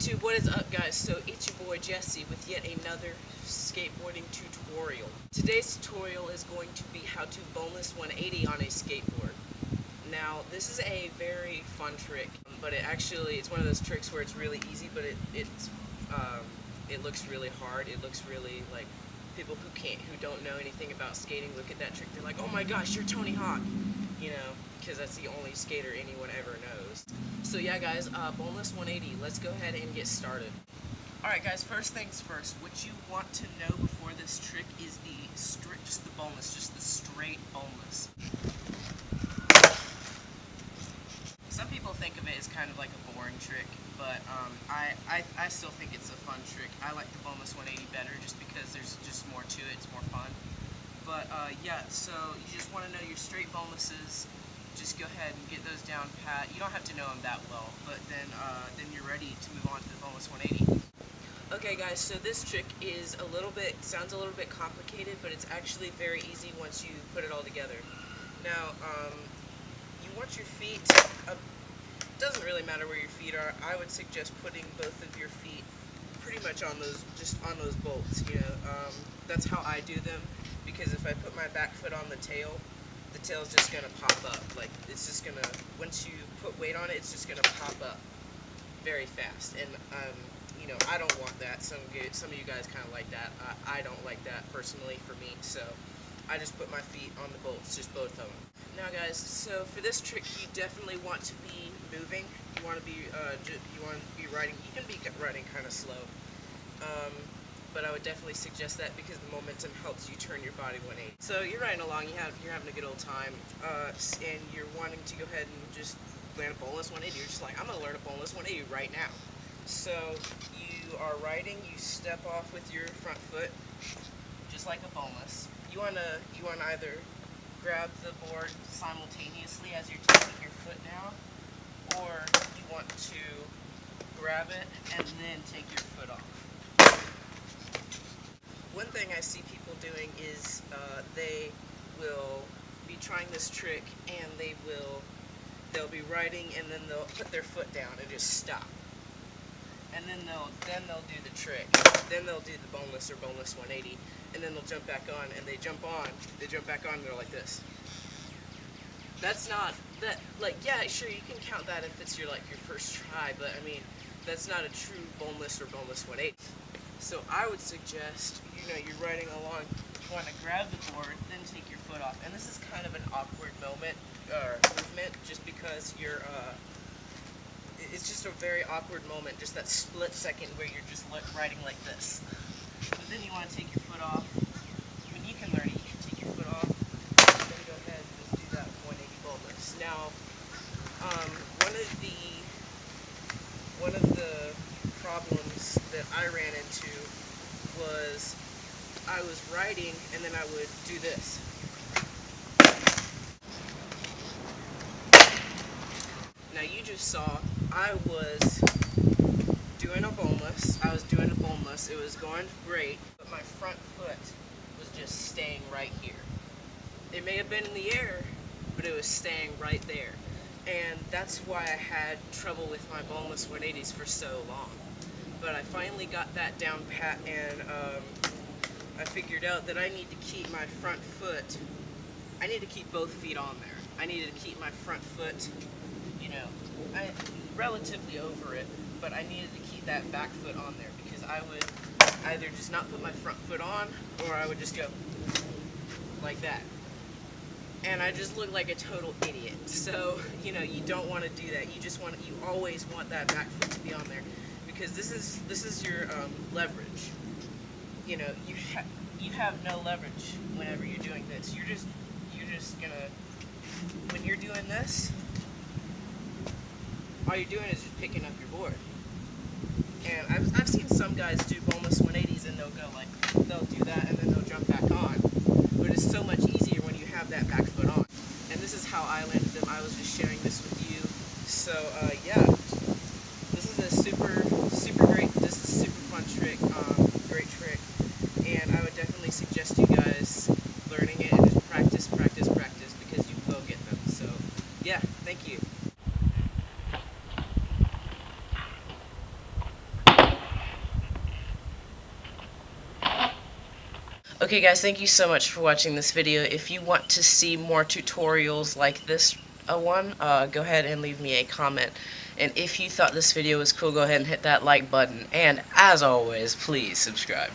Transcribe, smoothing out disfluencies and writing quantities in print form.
YouTube, what is up guys? So it's your boy Jesse with yet another skateboarding tutorial. Today's tutorial is going to be how to boneless 180 on a skateboard. Now this is a very fun trick, but it's one of those tricks where it's really easy, but it looks really hard. It looks really like people who don't know anything about skating look at that trick, they're like, oh my gosh, you're Tony Hawk, you know, because that's the only skater anyone ever knows. So yeah guys, boneless 180, let's go ahead and get started. Alright guys, first things first, what you want to know before this trick is just the boneless, just the straight boneless. Some people think of it as kind of like a boring trick, but I still think it's a fun trick. I like the boneless 180 better just because there's just more to it, it's more fun. But yeah, so you just want to know your straight bonelesses. Just go ahead and get those down pat. You don't have to know them that well, but then you're ready to move on to the boneless 180. Okay guys, so this trick is sounds a little bit complicated, but it's actually very easy once you put it all together. Now, you want your feet up. It doesn't really matter where your feet are. I would suggest putting both of your feet pretty much on those bolts, you know. That's how I do them, because if I put my back foot on the tail's just gonna pop up. Like, it's just gonna, once you put weight on it, it's just gonna pop up very fast. And you know, I don't want that. Some of you guys kind of like that. I don't like that personally for me, so I just put my feet on the bolts, just both of them. Now guys, so for this trick, you definitely want to be moving. You want to be riding. You can be riding kind of slow, but I would definitely suggest that because the momentum helps you turn your body 180. So you're riding along, you're having a good old time, and you're wanting to go ahead and just land a boneless 180. You're just like, I'm gonna learn a boneless 180 right now. So you are riding, you step off with your front foot, just like a boneless. You wanna either grab the board simultaneously as you're taking your foot down, or you want to grab it and then take your foot off. One thing I see people doing is they will be trying this trick and they'll be riding and then they'll put their foot down and just stop. And then they'll do the trick. Then they'll do the boneless or boneless 180, and then they'll jump back on, and they jump back on, and they're like this. That's not that, like, yeah, sure, you can count that if it's your first try, but I mean, that's not a true boneless or boneless 180. So I would suggest, you know, you're riding along, you want to grab the board, then take your foot off, and this is kind of an awkward movement, just because you're it's just a very awkward moment, just that split second where you're just riding like this. But then you want to take your foot off. I mean, you can learn it. You can take your foot off, and then go ahead and just do that 180 boneless. Now, one of the problems that I ran into was I was riding and then I would do this. Now you just saw I was doing a boneless. It was going great, but my front foot was just staying right here. It may have been in the air, but it was staying right there. And that's why I had trouble with my boneless 180s for so long. But I finally got that down pat, and I figured out that I need to keep my front foot, I need to keep both feet on there. I needed to keep my front foot, you know, relatively over it, but I needed to keep that back foot on there because I would either just not put my front foot on, or I would just go like that. And I just looked like a total idiot. So, you know, you don't want to do that. You always want that back foot to be on there, because this is your leverage. You know, you have no leverage whenever you're doing this. You're just gonna, when you're doing this, all you're doing is just picking up your board. And I've seen some guys do boneless 180s and they'll do that and then they'll jump back on. But it's so much easier when you have that back foot on. And this is how I landed them. I was just sharing this with you. So yeah, this is a super great, this is a super fun trick, great trick. And I would definitely suggest you guys learning it and just practice because you will get them. So yeah, thank you. Okay guys, thank you so much for watching this video. If you want to see more tutorials like this one, go ahead and leave me a comment. And if you thought this video was cool, go ahead and hit that like button. And as always, please subscribe.